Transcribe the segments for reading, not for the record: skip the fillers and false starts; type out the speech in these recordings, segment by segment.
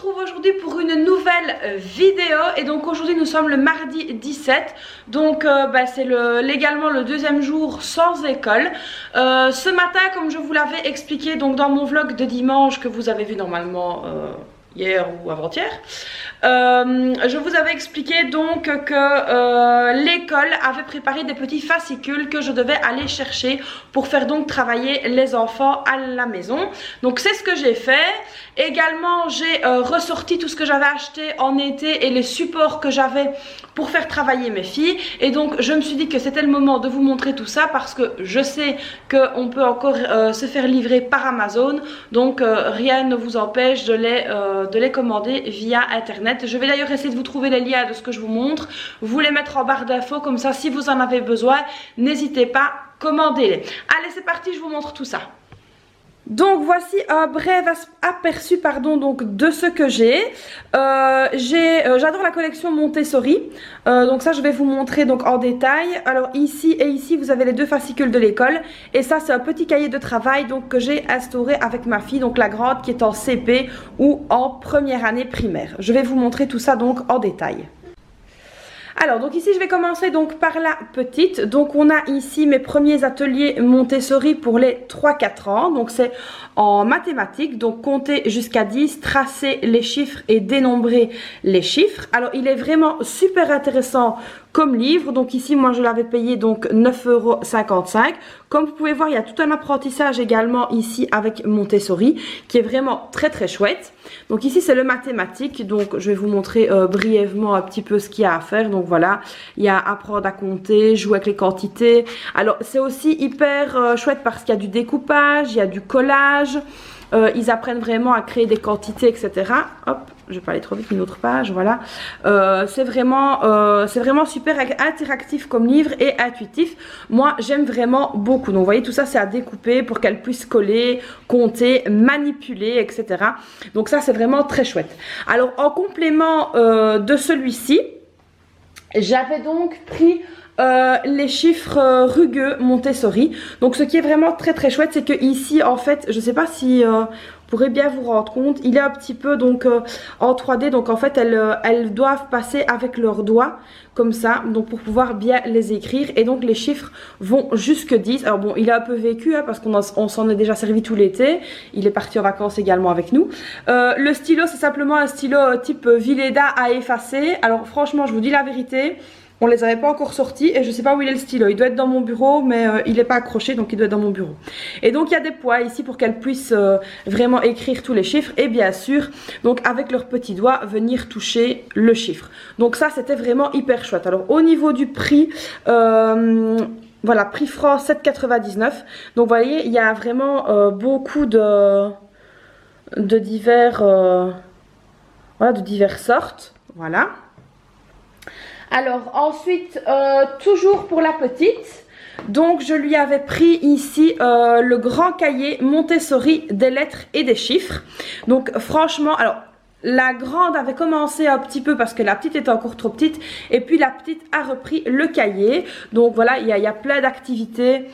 retrouve aujourd'hui pour une nouvelle vidéo et donc aujourd'hui nous sommes le mardi 17, donc c'est légalement le deuxième jour sans école. Ce matin, comme je vous l'avais expliqué donc dans mon vlog de dimanche que vous avez vu normalement hier ou avant-hier, je vous avais expliqué donc que l'école avait préparé des petits fascicules que je devais aller chercher pour faire donc travailler les enfants à la maison. Donc c'est ce que j'ai fait. Également j'ai ressorti tout ce que j'avais acheté en été et les supports que j'avais pour faire travailler mes filles. Et donc je me suis dit que c'était le moment de vous montrer tout ça parce que je sais qu'on peut encore se faire livrer par Amazon. Donc rien ne vous empêche de les commander via internet. Je vais d'ailleurs essayer de vous trouver les liens de ce que je vous montre, vous les mettre en barre d'infos, comme ça si vous en avez besoin, n'hésitez pas, commandez-les. Allez, c'est parti, je vous montre tout ça. Donc voici un bref aperçu donc de ce que j'ai. J'adore la collection Montessori. Donc ça je vais vous montrer donc en détail. Alors ici et ici vous avez les deux fascicules de l'école. Et ça c'est un petit cahier de travail donc que j'ai instauré avec ma fille, donc la grande qui est en CP ou en première année primaire. Je vais vous montrer tout ça donc en détail. Alors donc ici je vais commencer donc par la petite. Donc on a ici mes premiers ateliers Montessori pour les 3-4 ans. Donc c'est en mathématiques, donc compter jusqu'à 10, tracer les chiffres et dénombrer les chiffres. Alors il est vraiment super intéressant comme livre. Donc ici moi je l'avais payé donc 9,55 €. Comme vous pouvez voir, il y a tout un apprentissage également ici avec Montessori qui est vraiment très très chouette. Donc ici c'est le mathématique, donc je vais vous montrer brièvement un petit peu ce qu'il y a à faire. Donc voilà, il y a apprendre à compter, jouer avec les quantités. Alors c'est aussi hyper chouette parce qu'il y a du découpage, il y a du collage. Ils apprennent vraiment à créer des quantités, etc. Hop, je vais pas aller trop vite, une autre page, voilà. C'est vraiment super interactif comme livre et intuitif. Moi, j'aime vraiment beaucoup. Donc, vous voyez, tout ça, c'est à découper pour qu'elle puisse coller, compter, manipuler, etc. Donc, ça, c'est vraiment très chouette. Alors, en complément de celui-ci, j'avais donc pris les chiffres rugueux Montessori. Donc ce qui est vraiment très très chouette, c'est que ici en fait, je sais pas si vous pourrez bien vous rendre compte, il est un petit peu donc en 3D. Donc en fait elles doivent passer avec leurs doigts comme ça, donc pour pouvoir bien les écrire. Et donc les chiffres vont jusque 10. Alors bon, il est un peu vécu parce qu'on s'en est déjà servi tout l'été. Il est parti en vacances également avec nous. Le stylo, c'est simplement un stylo type Villeda à effacer. Alors franchement, je vous dis la vérité, on les avait pas encore sortis et je sais pas où il est le stylo. Il doit être dans mon bureau, mais il n'est pas accroché, donc il doit être dans mon bureau. Et donc il y a des poids ici pour qu'elles puissent vraiment écrire tous les chiffres et bien sûr donc avec leurs petits doigts venir toucher le chiffre. Donc ça c'était vraiment hyper chouette. Alors au niveau du prix, voilà, prix franc 7,99 €. Donc vous voyez, il y a vraiment beaucoup de divers voilà, de diverses sortes. Voilà. Alors ensuite, toujours pour la petite, donc je lui avais pris ici le grand cahier Montessori des lettres et des chiffres. Donc franchement, alors la grande avait commencé un petit peu parce que la petite était encore trop petite. Et puis la petite a repris le cahier. Donc voilà, il y a plein d'activités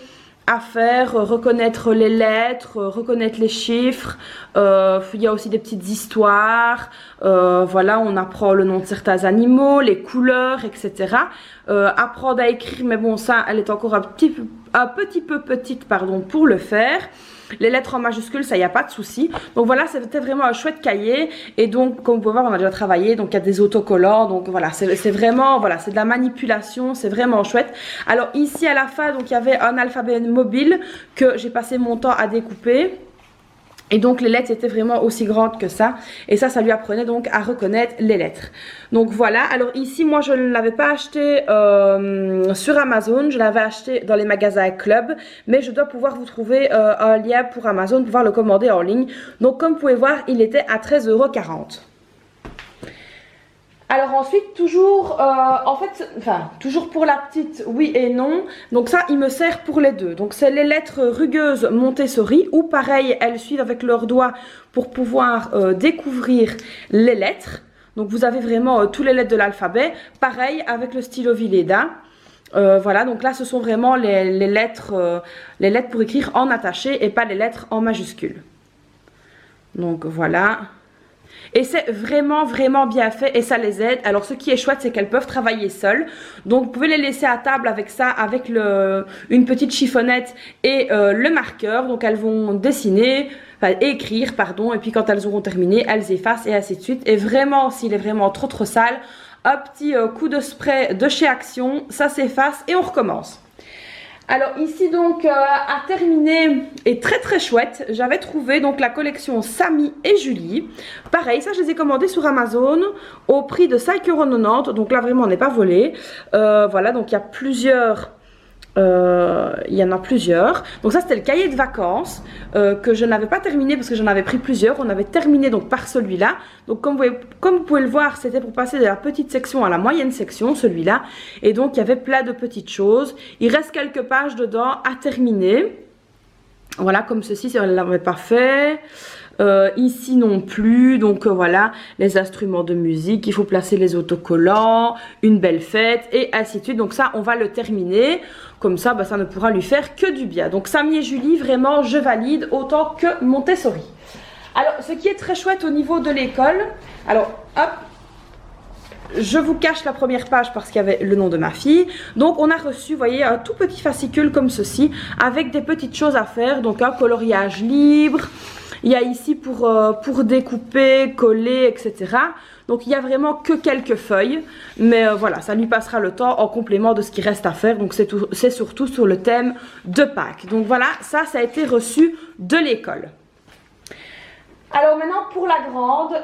à faire, reconnaître les lettres, reconnaître les chiffres. Il y a aussi des petites histoires. Voilà, on apprend le nom de certains animaux, les couleurs, etc. Apprendre à écrire, mais bon, ça, elle est encore un petit peu petite, pardon, pour le faire. Les lettres en majuscules, ça, il n'y a pas de souci. Donc voilà, c'était vraiment un chouette cahier. Et donc, comme vous pouvez voir, on a déjà travaillé. Donc, il y a des autocollants. Donc voilà, c'est vraiment, voilà, c'est de la manipulation. C'est vraiment chouette. Alors ici, à la fin, donc il y avait un alphabet mobile que j'ai passé mon temps à découper. Et donc les lettres étaient vraiment aussi grandes que ça. Et ça lui apprenait donc à reconnaître les lettres. Donc voilà, alors ici moi je ne l'avais pas acheté sur Amazon. Je l'avais acheté dans les magasins Club. Mais je dois pouvoir vous trouver un lien pour Amazon, pour pouvoir le commander en ligne. Donc comme vous pouvez voir, il était à 13,40 €. Alors ensuite, toujours, toujours pour la petite, oui et non. Donc ça, il me sert pour les deux. Donc c'est les lettres rugueuses Montessori, où pareil, elles suivent avec leurs doigts pour pouvoir découvrir les lettres. Donc vous avez vraiment tous les lettres de l'alphabet. Pareil avec le stylo Villeda. Voilà, donc là ce sont vraiment les lettres pour écrire en attaché et pas les lettres en majuscules. Donc voilà. et c'est vraiment bien fait et ça les aide. Alors ce qui est chouette, c'est qu'elles peuvent travailler seules, donc vous pouvez les laisser à table avec ça, avec une petite chiffonnette et le marqueur. Donc elles vont dessiner, enfin écrire pardon, et puis quand elles auront terminé, elles effacent et ainsi de suite. Et vraiment, s'il est vraiment trop sale, un petit coup de spray de chez Action, ça s'efface et on recommence. Alors ici donc à terminer et très chouette, j'avais trouvé donc la collection Samy et Julie. Pareil, ça je les ai commandés sur Amazon au prix de 5,90 €. Donc là vraiment on n'est pas volé. Voilà, donc il y a plusieurs... il y en a plusieurs. Donc ça c'était le cahier de vacances que je n'avais pas terminé parce que j'en avais pris plusieurs. On avait terminé donc par celui-là. Donc comme vous pouvez le voir, c'était pour passer de la petite section à la moyenne section, celui-là. Et donc il y avait plein de petites choses. Il reste quelques pages dedans à terminer. Voilà, comme ceci, si on ne l'avait pas fait. Ici non plus, donc voilà, les instruments de musique, il faut placer les autocollants, une belle fête et ainsi de suite. Donc ça on va le terminer, comme ça bah, ça ne pourra lui faire que du bien. Donc Samy et Julie, vraiment je valide autant que Montessori. Alors ce qui est très chouette au niveau de l'école, alors hop, je vous cache la première page parce qu'il y avait le nom de ma fille. Donc on a reçu, vous voyez, un tout petit fascicule comme ceci avec des petites choses à faire, donc un coloriage libre. Il y a ici pour découper, coller, etc. Donc il n'y a vraiment que quelques feuilles. Mais voilà, ça lui passera le temps en complément de ce qui reste à faire. Donc c'est surtout sur le thème de Pâques. Donc voilà, ça a été reçu de l'école. Alors maintenant pour la grande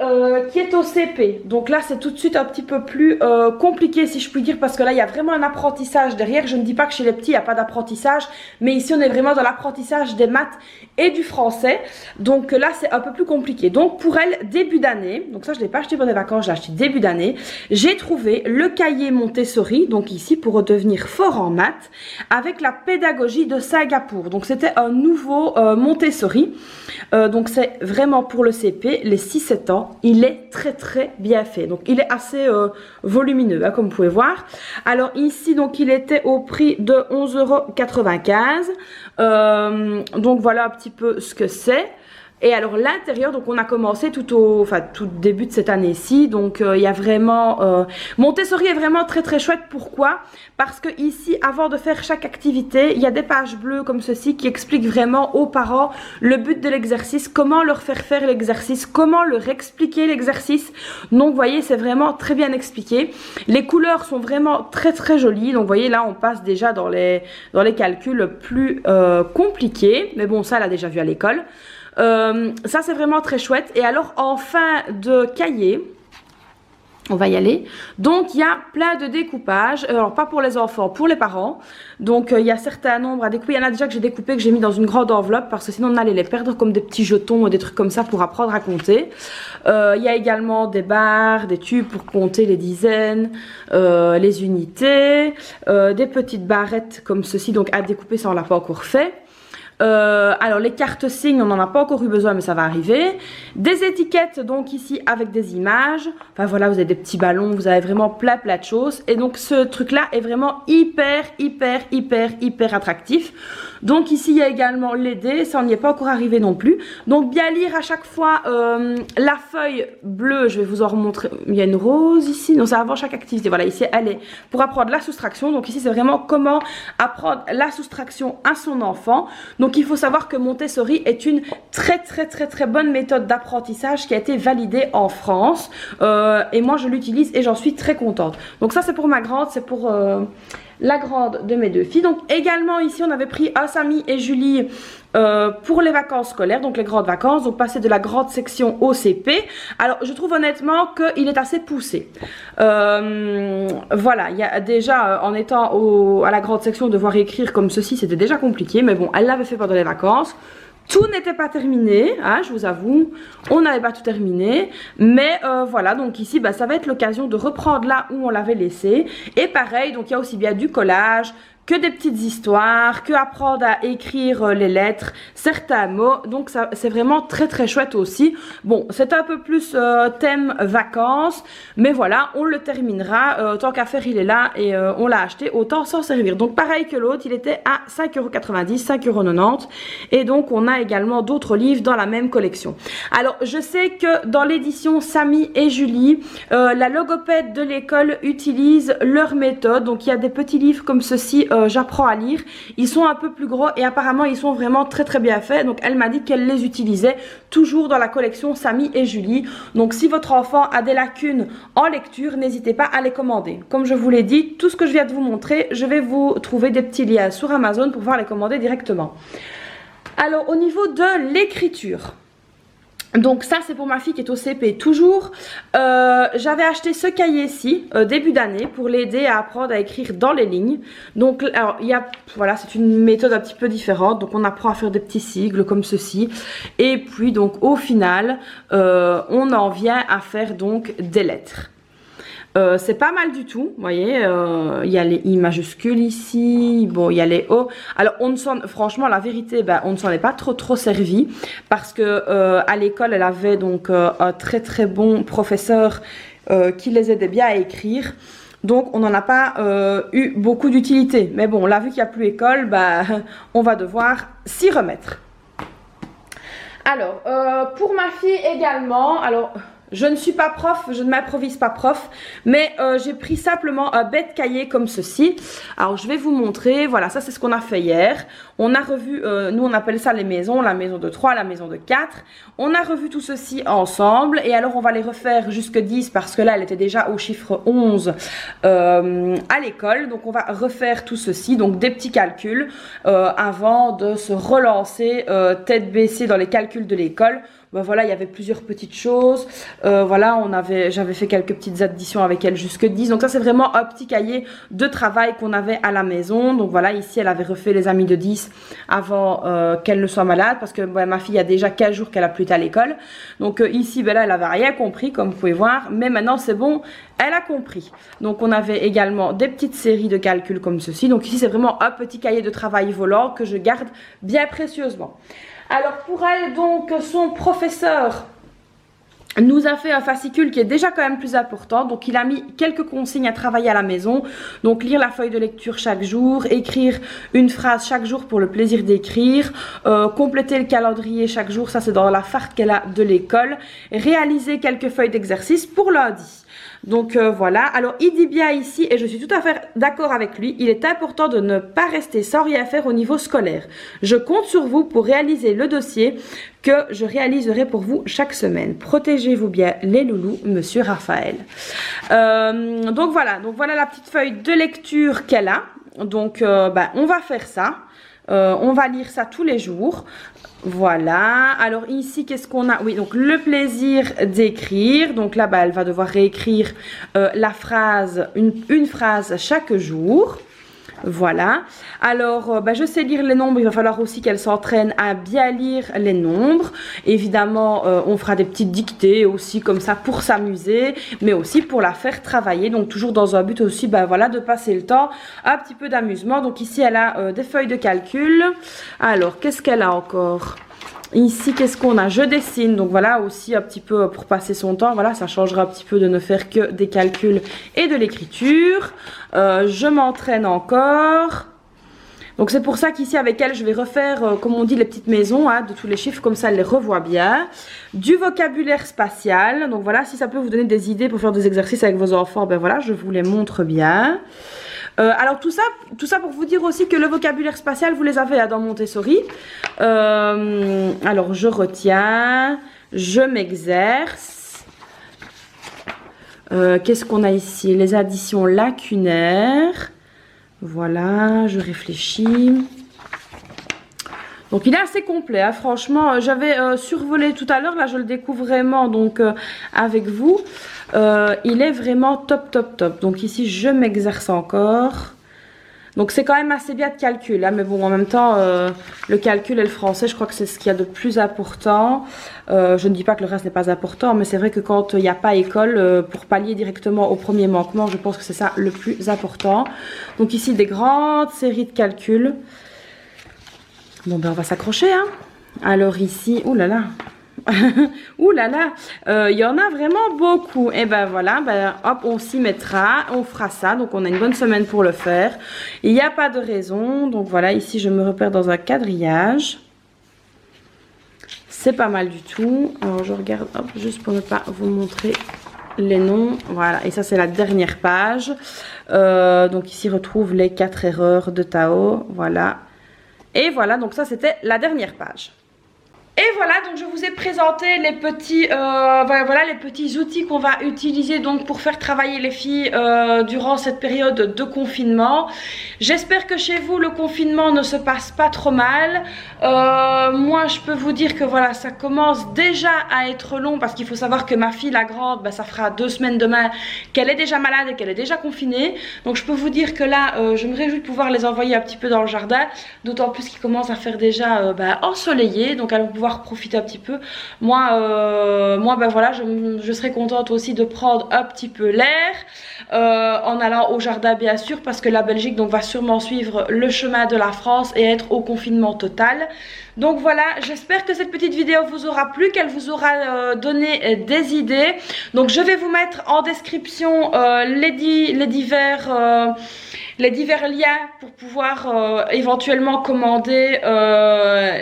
qui est au CP. Donc là c'est tout de suite un petit peu plus compliqué si je puis dire, parce que là il y a vraiment un apprentissage derrière. Je ne dis pas que chez les petits il n'y a pas d'apprentissage, mais ici on est vraiment dans l'apprentissage des maths et du français. Donc là c'est un peu plus compliqué. Donc pour elle, début d'année, donc ça je ne l'ai pas acheté pour des vacances, je l'ai acheté début d'année. J'ai trouvé le cahier Montessori, donc ici pour redevenir fort en maths, avec la pédagogie de Singapour. Donc c'était un nouveau Montessori. Donc c'est vraiment pour le CP, les 6-7 ans, il est très bien fait. Donc il est assez volumineux, hein, comme vous pouvez voir. Alors ici, donc il était au prix de 11,95 €. Donc voilà un petit peu ce que c'est. Et alors l'intérieur, donc on a commencé tout début de cette année-ci. Donc il y a vraiment Montessori est vraiment très chouette. Pourquoi? Parce que ici, avant de faire chaque activité, il y a des pages bleues comme ceci qui expliquent vraiment aux parents le but de l'exercice, comment leur faire l'exercice, comment leur expliquer l'exercice. Donc vous voyez, c'est vraiment très bien expliqué. Les couleurs sont vraiment très jolies. Donc vous voyez, là on passe déjà dans les calculs plus compliqués. Mais bon, ça elle a déjà vu à l'école. Ça c'est vraiment très chouette. Et alors en fin de cahier, on va y aller. Donc il y a plein de découpages. Alors pas pour les enfants, pour les parents. Donc il y a certains nombres à découper. Il y en a déjà que j'ai découpé, que j'ai mis dans une grande enveloppe, parce que sinon on allait les perdre, comme des petits jetons ou des trucs comme ça pour apprendre à compter. Il y a également des barres, des tubes pour compter les dizaines, les unités, des petites barrettes comme ceci, donc à découper, ça on l'a pas encore fait. Alors les cartes signes, on n'en a pas encore eu besoin, mais ça va arriver. Des étiquettes, donc ici avec des images. Enfin voilà, vous avez des petits ballons, vous avez vraiment plein de choses. Et donc ce truc là est vraiment hyper attractif. Donc ici il y a également les dés, ça on n'y est pas encore arrivé non plus. Donc bien lire à chaque fois la feuille bleue, je vais vous en remontrer. Il y a une rose ici, non c'est avant chaque activité. Voilà, ici elle est pour apprendre la soustraction. Donc ici c'est vraiment comment apprendre la soustraction à son enfant. Donc il faut savoir que Montessori est une très bonne méthode d'apprentissage qui a été validée en France. Et moi je l'utilise et j'en suis très contente. Donc ça c'est pour ma grande, c'est pour la grande de mes deux filles. Donc également ici on avait pris un Samy et Julie pour les vacances scolaires, donc les grandes vacances, donc passer de la grande section au CP. Alors je trouve honnêtement qu'il est assez poussé. Voilà, il y a déjà en étant à la grande section, devoir écrire comme ceci, c'était déjà compliqué, mais bon, elle l'avait fait pendant les vacances. Tout n'était pas terminé, hein, je vous avoue, on n'avait pas tout terminé, mais voilà, donc ici bah, ça va être l'occasion de reprendre là où on l'avait laissé. Et pareil, donc il y a aussi bien du collage que des petites histoires, que apprendre à écrire les lettres, certains mots. Donc ça c'est vraiment très très chouette aussi. Bon, c'est un peu plus thème vacances, mais voilà, on le terminera. Tant qu'à faire, il est là et on l'a acheté, autant s'en servir. Donc pareil que l'autre, il était à 5,90 €, 5,90 €. Et donc on a également d'autres livres dans la même collection. Alors je sais que dans l'édition Samy et Julie, la logopède de l'école utilise leur méthode. Donc il y a des petits livres comme ceci, j'apprends à lire. Ils sont un peu plus gros et apparemment ils sont vraiment très très bien faits. Donc elle m'a dit qu'elle les utilisait toujours dans la collection Samy et Julie. Donc si votre enfant a des lacunes en lecture, n'hésitez pas à les commander. Comme je vous l'ai dit, tout ce que je viens de vous montrer, je vais vous trouver des petits liens sur Amazon pour pouvoir les commander directement. Alors au niveau de l'écriture, donc ça c'est pour ma fille qui est au CP toujours. J'avais acheté ce cahier-ci début d'année pour l'aider à apprendre à écrire dans les lignes. Donc alors il y a, voilà, c'est une méthode un petit peu différente. Donc on apprend à faire des petits sigles comme ceci. Et puis donc au final on en vient à faire donc des lettres. C'est pas mal du tout, vous voyez, il y a les I majuscules ici, bon, il y a les O. Alors, franchement, la vérité, ben, on ne s'en est pas trop servi parce que à l'école, elle avait donc un très très bon professeur qui les aidait bien à écrire. Donc, on n'en a pas eu beaucoup d'utilité. Mais bon, là, vu qu'il n'y a plus école, bah, on va devoir s'y remettre. Alors, pour ma fille également, alors... Je ne suis pas prof, je ne m'improvise pas prof, mais j'ai pris simplement un bête cahier comme ceci. Alors je vais vous montrer, voilà, ça c'est ce qu'on a fait hier. On a revu, nous on appelle ça les maisons, la maison de 3, la maison de 4. On a revu tout ceci ensemble et alors on va les refaire jusque 10 parce que là elle était déjà au chiffre 11 à l'école. Donc on va refaire tout ceci, donc des petits calculs avant de se relancer tête baissée dans les calculs de l'école. Ben voilà, il y avait plusieurs petites choses. Voilà, j'avais fait quelques petites additions avec elle jusque 10. Donc ça, c'est vraiment un petit cahier de travail qu'on avait à la maison. Donc voilà, ici, elle avait refait les amis de 10 avant qu'elle ne soit malade. Parce que ben, ma fille, il y a déjà 15 jours qu'elle a plus été à l'école. Donc ici, ben là, elle n'avait rien compris, comme vous pouvez voir. Mais maintenant, c'est bon, elle a compris. Donc on avait également des petites séries de calculs comme ceci. Donc ici, c'est vraiment un petit cahier de travail volant que je garde bien précieusement. Alors pour elle, donc, son professeur nous a fait un fascicule qui est déjà quand même plus important. Donc il a mis quelques consignes à travailler à la maison. Donc lire la feuille de lecture chaque jour, écrire une phrase chaque jour pour le plaisir d'écrire, compléter le calendrier chaque jour, ça c'est dans la farte qu'elle a de l'école, réaliser quelques feuilles d'exercice pour lundi. Donc voilà, alors il dit bien ici, et je suis tout à fait d'accord avec lui, il est important de ne pas rester sans rien faire au niveau scolaire. Je compte sur vous pour réaliser le dossier que je réaliserai pour vous chaque semaine. Protégez-vous bien les loulous, monsieur Raphaël. Donc voilà la petite feuille de lecture qu'elle a. Donc ben, on va faire ça. On va lire ça tous les jours. Voilà, alors ici qu'est-ce qu'on a? Oui, donc le plaisir d'écrire. Donc là, bah, elle va devoir réécrire la phrase, une phrase chaque jour. Voilà, alors bah, je sais lire les nombres, il va falloir aussi qu'elle s'entraîne à bien lire les nombres. Évidemment, on fera des petites dictées aussi comme ça pour s'amuser, mais aussi pour la faire travailler. Donc toujours dans un but aussi, bah, voilà, de passer le temps, un petit peu d'amusement. Donc ici, elle a des feuilles de calcul. Alors, qu'est-ce qu'elle a encore ? Ici, qu'est-ce qu'on a? Je dessine, donc voilà, aussi un petit peu pour passer son temps. Voilà, ça changera un petit peu de ne faire que des calculs et de l'écriture. Je m'entraîne encore. Donc c'est pour ça qu'ici avec elle, je vais refaire, comme on dit, les petites maisons hein, de tous les chiffres. Comme ça, elle les revoit bien. Du vocabulaire spatial. Donc voilà, si ça peut vous donner des idées pour faire des exercices avec vos enfants, ben voilà, je vous les montre bien. Alors tout ça pour vous dire aussi que le vocabulaire spatial, vous les avez hein, dans Montessori. Alors je retiens, je m'exerce. Qu'est-ce qu'on a ici? Les additions lacunaires. Voilà, je réfléchis. Donc il est assez complet, hein, franchement, j'avais survolé tout à l'heure, là je le découvre vraiment donc avec vous. Il est vraiment top. Donc ici je m'exerce encore. Donc c'est quand même assez bien de calcul, hein, mais bon, en même temps, le calcul et le français, je crois que c'est ce qu'il y a de plus important. Je ne dis pas que le reste n'est pas important, mais c'est vrai que quand il n'y a pas école, pour pallier directement au premier manquement, je pense que c'est ça le plus important. Donc ici, des grandes séries de calculs. Bon, ben on va s'accrocher, hein. Alors ici, ouh là là. Ouh là là, il y en a vraiment beaucoup. Et ben voilà, ben hop, on s'y mettra, on fera ça. Donc on a une bonne semaine pour le faire. Il n'y a pas de raison. Donc voilà, ici je me repère dans un quadrillage. C'est pas mal du tout. Alors je regarde, hop, juste pour ne pas vous montrer les noms. Voilà, et ça c'est la dernière page. Donc ici retrouve les 4 erreurs de Tao. Voilà. Et voilà, donc ça c'était la dernière page. Et voilà, donc je vous ai présenté les petits, voilà, les petits outils qu'on va utiliser donc pour faire travailler les filles durant cette période de confinement. J'espère que chez vous le confinement ne se passe pas trop mal. Moi je peux vous dire que voilà, ça commence déjà à être long parce qu'il faut savoir que ma fille la grande, bah, ça fera 2 semaines demain qu'elle est déjà malade et qu'elle est déjà confinée. Donc je peux vous dire que là je me réjouis de pouvoir les envoyer un petit peu dans le jardin, d'autant plus qu'il commence à faire déjà ensoleillé, donc elles vont pouvoir profiter un petit peu. Moi ben voilà, je serais contente aussi de prendre un petit peu l'air en allant au jardin bien sûr, parce que la Belgique donc va sûrement suivre le chemin de la France et être au confinement total. Donc voilà, j'espère que cette petite vidéo vous aura plu, qu'elle vous aura donné des idées. Donc je vais vous mettre en description les divers liens pour pouvoir éventuellement commander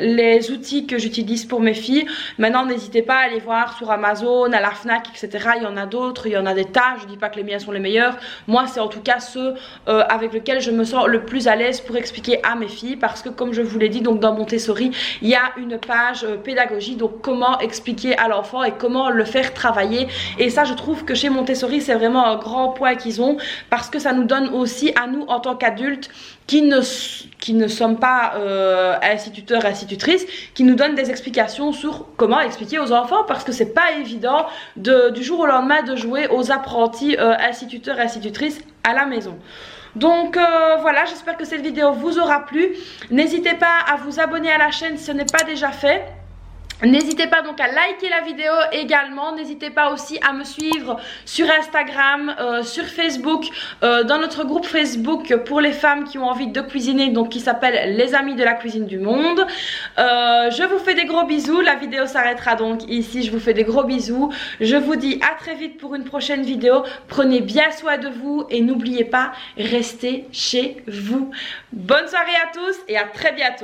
les outils que j'utilise pour mes filles. Maintenant n'hésitez pas à aller voir sur Amazon, à la Fnac, etc. Il y en a d'autres, il y en a des tas. Je dis pas que les miens sont les meilleurs. Moi c'est en tout cas ceux avec lesquels je me sens le plus à l'aise pour expliquer à mes filles, parce que comme je vous l'ai dit, donc dans Montessori il y a une page pédagogie, donc comment expliquer à l'enfant et comment le faire travailler. Et ça je trouve que chez Montessori c'est vraiment un grand point qu'ils ont, parce que ça nous donne aussi à nous en tant qu'adultes qui ne sommes pas instituteurs, institutrices, qui nous donnent des explications sur comment expliquer aux enfants, parce que c'est pas évident du jour au lendemain de jouer aux apprentis instituteurs, institutrices à la maison. Donc voilà, j'espère que cette vidéo vous aura plu. N'hésitez pas à vous abonner à la chaîne si ce n'est pas déjà fait. N'hésitez pas donc à liker la vidéo également. N'hésitez pas aussi à me suivre sur Instagram, sur Facebook, dans notre groupe Facebook pour les femmes qui ont envie de cuisiner, donc qui s'appelle Les Amis de la Cuisine du Monde. Je vous fais des gros bisous. La vidéo s'arrêtera donc ici. Je vous fais des gros bisous. Je vous dis à très vite pour une prochaine vidéo. Prenez bien soin de vous et n'oubliez pas, restez chez vous. Bonne soirée à tous et à très bientôt.